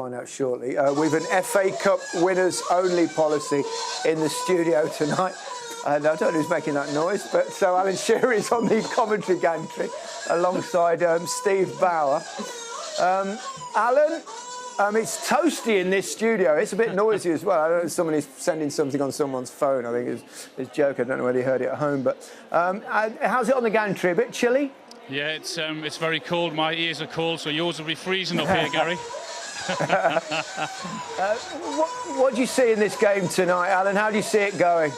find out shortly. We've an FA Cup winners only policy in the studio tonight. And I don't know who's making that noise, but so Alan Shearer is on the commentary gantry alongside Steve Bauer. Alan, it's toasty in this studio. It's a bit noisy as well. I don't know if somebody's sending something on someone's phone. I think it's a joke. I don't know whether you heard it at home. But how's it on the gantry? A bit chilly? Yeah, it's very cold. My ears are cold, so yours will be freezing up here, Gary. What do you see in this game tonight, Alan? How do you see it going?